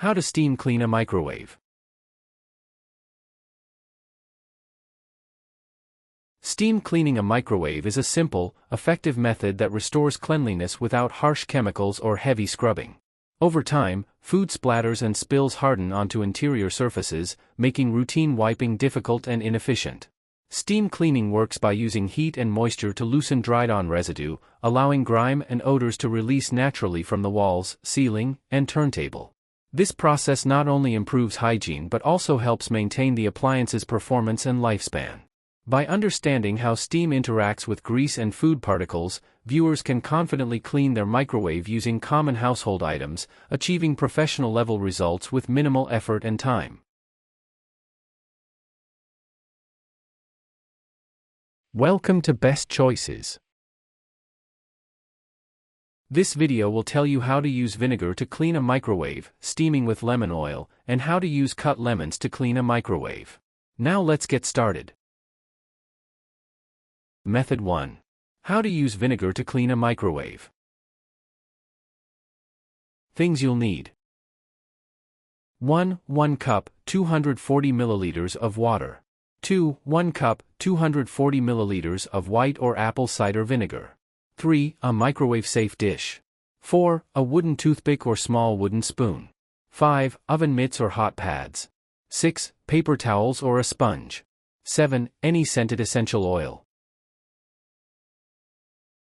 How to steam clean a microwave. Steam cleaning a microwave is a simple, effective method that restores cleanliness without harsh chemicals or heavy scrubbing. Over time, food splatters and spills harden onto interior surfaces, making routine wiping difficult and inefficient. Steam cleaning works by using heat and moisture to loosen dried-on residue, allowing grime and odors to release naturally from the walls, ceiling, and turntable. This process not only improves hygiene but also helps maintain the appliance's performance and lifespan. By understanding how steam interacts with grease and food particles, viewers can confidently clean their microwave using common household items, achieving professional-level results with minimal effort and time. Welcome to Best Choices. This video will tell you how to use vinegar to clean a microwave, steaming with lemon oil, and how to use cut lemons to clean a microwave. Now let's get started. Method 1. How to use vinegar to clean a microwave. Things you'll need. 1. 1 cup, 240 milliliters of water. 2. 1 cup, 240 milliliters of white or apple cider vinegar. 3. A microwave-safe dish. 4. A wooden toothpick or small wooden spoon. 5. Oven mitts or hot pads. 6. Paper towels or a sponge. 7. Any scented essential oil.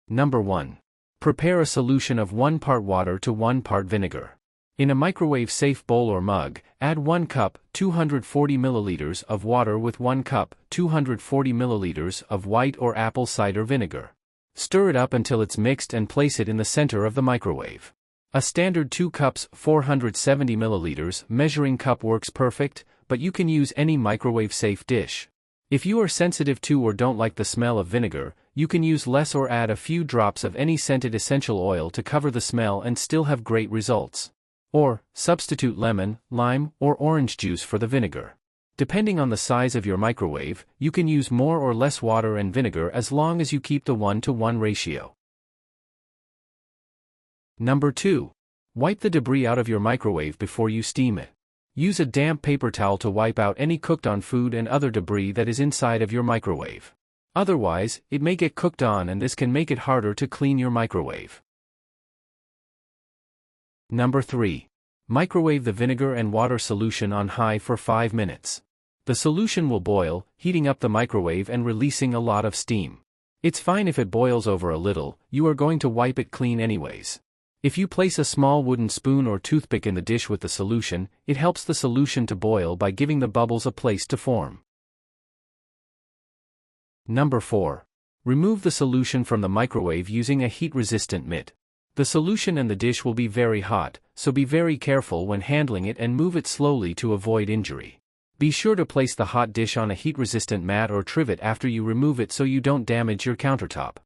Number 1. Prepare a solution of 1 part water to 1 part vinegar. In a microwave-safe bowl or mug, add 1 cup, 240 milliliters of water with 1 cup, 240 milliliters of white or apple cider vinegar. Stir it up until it's mixed and place it in the center of the microwave. A standard 2 cups, 470 milliliters measuring cup works perfect, but you can use any microwave-safe dish. If you are sensitive to or don't like the smell of vinegar, you can use less or add a few drops of any scented essential oil to cover the smell and still have great results. Or, substitute lemon, lime, or orange juice for the vinegar. Depending on the size of your microwave, you can use more or less water and vinegar as long as you keep the 1-to-1 ratio. Number 2. Wipe the debris out of your microwave before you steam it. Use a damp paper towel to wipe out any cooked-on food and other debris that is inside of your microwave. Otherwise, it may get cooked on and this can make it harder to clean your microwave. Number 3. Microwave the vinegar and water solution on high for 5 minutes. The solution will boil, heating up the microwave and releasing a lot of steam. It's fine if it boils over a little, you are going to wipe it clean anyways. If you place a small wooden spoon or toothpick in the dish with the solution, it helps the solution to boil by giving the bubbles a place to form. Number 4. Remove the solution from the microwave using a heat-resistant mitt. The solution and the dish will be very hot, so be very careful when handling it and move it slowly to avoid injury. Be sure to place the hot dish on a heat-resistant mat or trivet after you remove it so you don't damage your countertop.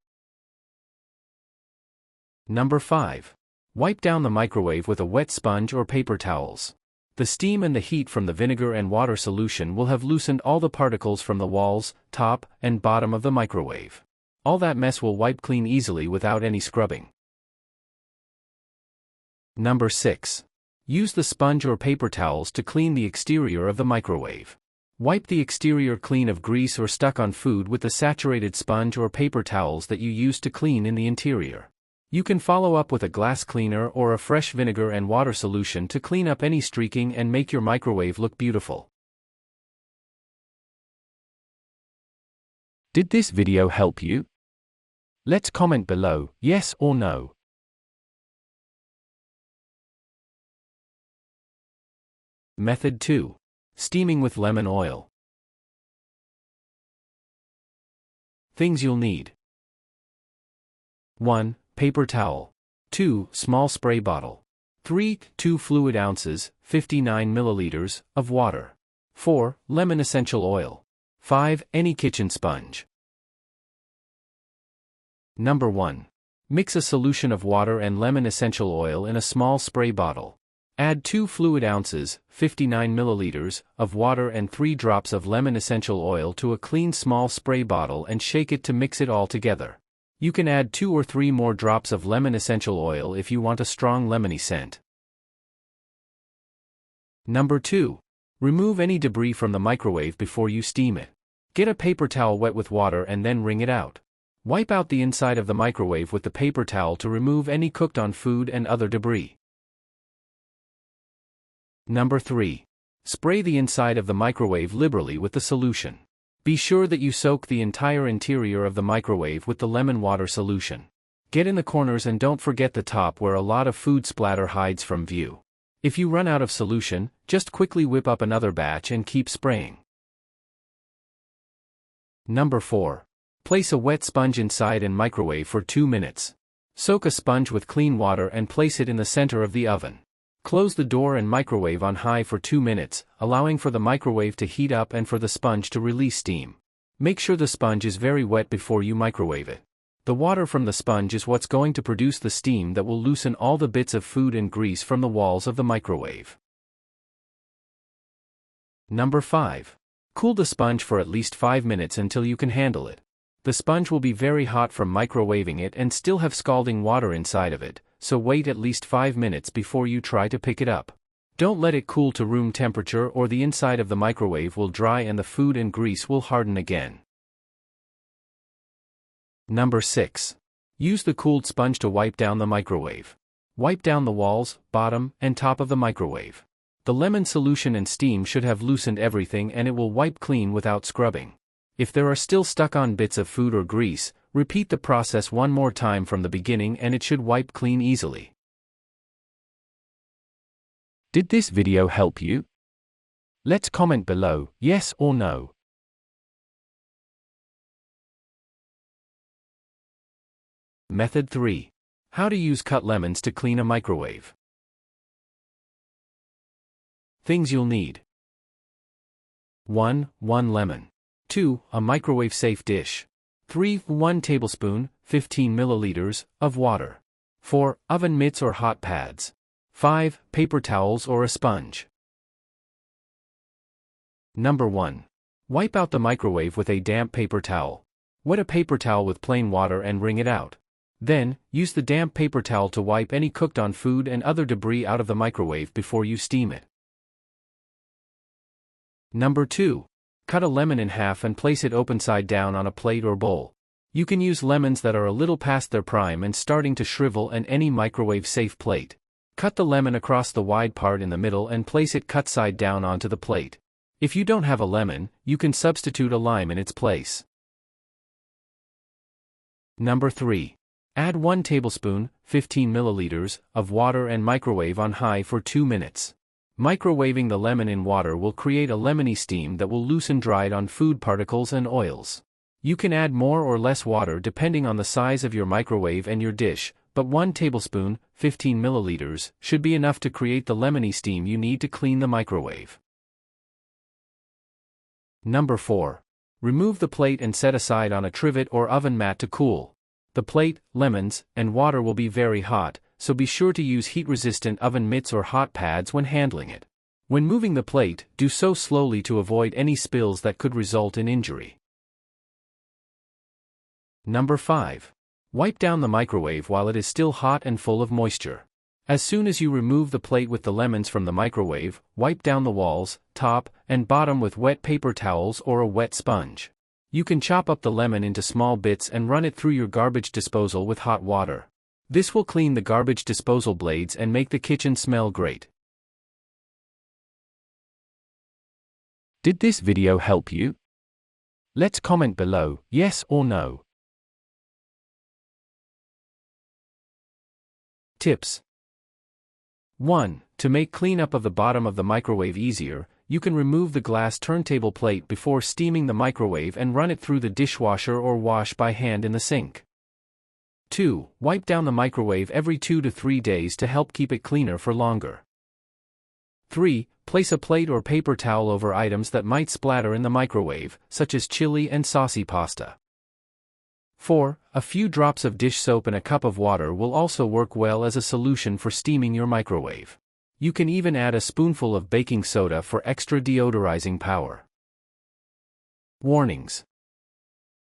Number 5. Wipe down the microwave with a wet sponge or paper towels. The steam and the heat from the vinegar and water solution will have loosened all the particles from the walls, top, and bottom of the microwave. All that mess will wipe clean easily without any scrubbing. Number 6. Use the sponge or paper towels to clean the exterior of the microwave. Wipe the exterior clean of grease or stuck-on food with the saturated sponge or paper towels that you used to clean in the interior. You can follow up with a glass cleaner or a fresh vinegar and water solution to clean up any streaking and make your microwave look beautiful. Did this video help you? Let's comment below, yes or no. Method 2. Steaming with lemon oil. Things you'll need. 1. Paper towel. 2. Small spray bottle. 3. 2 fluid ounces, 59 milliliters, of water. 4. Lemon essential oil. 5. Any kitchen sponge. Number 1. Mix a solution of water and lemon essential oil in a small spray bottle. Add 2 fluid ounces, 59 milliliters, of water and 3 drops of lemon essential oil to a clean small spray bottle and shake it to mix it all together. You can add 2 or 3 more drops of lemon essential oil if you want a strong lemony scent. Number 2. Remove any debris from the microwave before you steam it. Get a paper towel wet with water and then wring it out. Wipe out the inside of the microwave with the paper towel to remove any cooked-on food and other debris. Number 3. Spray the inside of the microwave liberally with the solution. Be sure that you soak the entire interior of the microwave with the lemon water solution. Get in the corners and don't forget the top where a lot of food splatter hides from view. If you run out of solution, just quickly whip up another batch and keep spraying. Number 4. Place a wet sponge inside and microwave for 2 minutes. Soak a sponge with clean water and place it in the center of the oven. Close the door and microwave on high for 2 minutes, allowing for the microwave to heat up and for the sponge to release steam. Make sure the sponge is very wet before you microwave it. The water from the sponge is what's going to produce the steam that will loosen all the bits of food and grease from the walls of the microwave. Number 5. Cool the sponge for at least 5 minutes until you can handle it. The sponge will be very hot from microwaving it and still have scalding water inside of it, so wait at least 5 minutes before you try to pick it up. Don't let it cool to room temperature or the inside of the microwave will dry and the food and grease will harden again. Number 6. Use the cooled sponge to wipe down the microwave. Wipe down the walls, bottom, and top of the microwave. The lemon solution and steam should have loosened everything and it will wipe clean without scrubbing. If there are still stuck-on bits of food or grease, repeat the process one more time from the beginning and it should wipe clean easily. Did this video help you? Let's comment below, yes or no. Method 3. How to use cut lemons to clean a microwave. Things you'll need. 1. 1 lemon. 2. A microwave-safe dish. 3. 1 tablespoon, 15 milliliters, of water. 4. Oven mitts or hot pads. 5. Paper towels or a sponge. Number 1. Wipe out the microwave with a damp paper towel. Wet a paper towel with plain water and wring it out. Then, use the damp paper towel to wipe any cooked-on food and other debris out of the microwave before you steam it. Number 2. Cut a lemon in half and place it open side down on a plate or bowl. You can use lemons that are a little past their prime and starting to shrivel on any microwave-safe plate. Cut the lemon across the wide part in the middle and place it cut side down onto the plate. If you don't have a lemon, you can substitute a lime in its place. Number 3. Add 1 tablespoon, 15 milliliters, of water and microwave on high for 2 minutes. Microwaving the lemon in water will create a lemony steam that will loosen dried-on food particles and oils. You can add more or less water depending on the size of your microwave and your dish, but 1 tablespoon, 15 milliliters, should be enough to create the lemony steam you need to clean the microwave. Number 4. Remove the plate and set aside on a trivet or oven mat to cool. The plate, lemons, and water will be very hot, so be sure to use heat-resistant oven mitts or hot pads when handling it. When moving the plate, do so slowly to avoid any spills that could result in injury. Number 5. Wipe down the microwave while it is still hot and full of moisture. As soon as you remove the plate with the lemons from the microwave, wipe down the walls, top, and bottom with wet paper towels or a wet sponge. You can chop up the lemon into small bits and run it through your garbage disposal with hot water. This will clean the garbage disposal blades and make the kitchen smell great. Did this video help you? Let's comment below, yes or no. Tips. 1. To make cleanup of the bottom of the microwave easier, you can remove the glass turntable plate before steaming the microwave and run it through the dishwasher or wash by hand in the sink. 2. Wipe down the microwave every 2 to 3 days to help keep it cleaner for longer. 3. Place a plate or paper towel over items that might splatter in the microwave, such as chili and saucy pasta. 4. A few drops of dish soap in a cup of water will also work well as a solution for steaming your microwave. You can even add a spoonful of baking soda for extra deodorizing power. Warnings.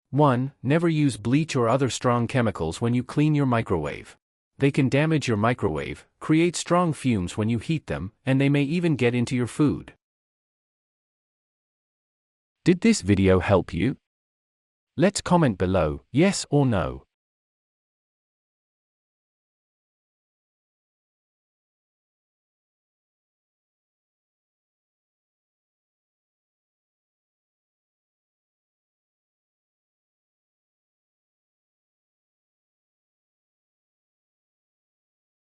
1. Never use bleach or other strong chemicals when you clean your microwave. They can damage your microwave, create strong fumes when you heat them, and they may even get into your food. Did this video help you? Let's comment below, yes or no.